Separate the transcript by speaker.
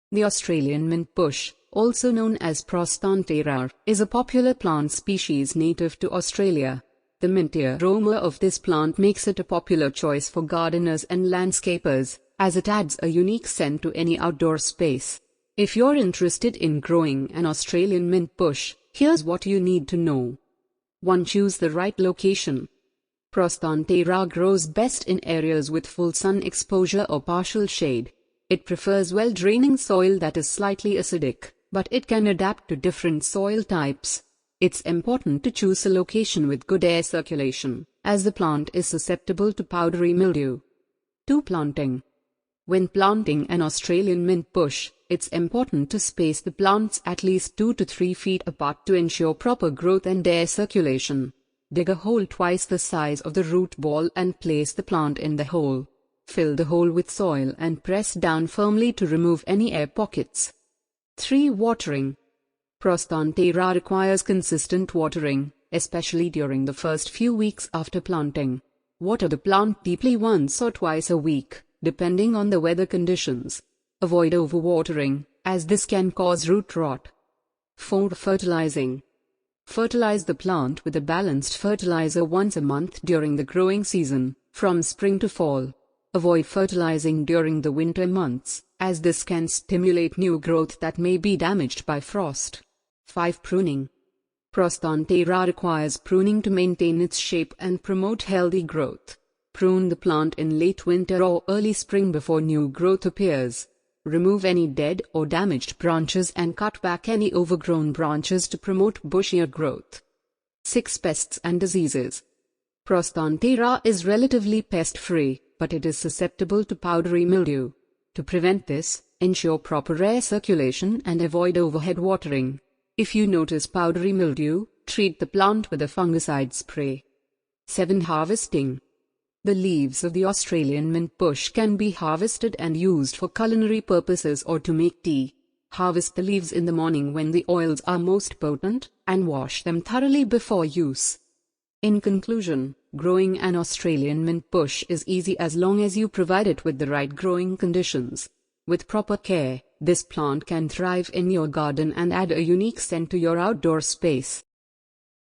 Speaker 1: The Australian mint bush, also known as Prostanthera, is a popular plant species native to Australia. The minty aroma of this plant makes it a popular choice for gardeners and landscapers, as it adds a unique scent to any outdoor space. If you're interested in growing an Australian mint bush, here's what you need to know. 1. Choose the right location. Prostanthera grows best in areas with full sun exposure or partial shade. It prefers well-draining soil that is slightly acidic, but it can adapt to different soil types. It's important to choose a location with good air circulation, as the plant is susceptible to powdery mildew. 2. Planting. When planting an Australian mint bush, it's important to space the plants at least 2 to 3 feet apart to ensure proper growth and air circulation. Dig a hole twice the size of the root ball and place the plant in the hole. Fill the hole with soil and press down firmly to remove any air pockets. 3. Watering. Prostanthera requires consistent watering, especially during the first few weeks after planting. Water the plant deeply once or twice a week, depending on the weather conditions. Avoid overwatering, as this can cause root rot. 4. Fertilizing. Fertilize the plant with a balanced fertilizer once a month during the growing season, from spring to fall. Avoid fertilizing during the winter months, as this can stimulate new growth that may be damaged by frost. 5. Pruning. Prostanthera requires pruning to maintain its shape and promote healthy growth. Prune the plant in late winter or early spring before new growth appears. Remove any dead or damaged branches and cut back any overgrown branches to promote bushier growth. 6. Pests and diseases. Prostanthera is relatively pest-free, but it is susceptible to powdery mildew. To prevent this, ensure proper air circulation and avoid overhead watering. If you notice powdery mildew, treat the plant with a fungicide spray. 7. Harvesting. The leaves of the Australian mint bush can be harvested and used for culinary purposes or to make tea. Harvest the leaves in the morning when the oils are most potent, and wash them thoroughly before use. In conclusion, growing an Australian mint bush is easy as long as you provide it with the right growing conditions. With proper care, this plant can thrive in your garden and add a unique scent to your outdoor space.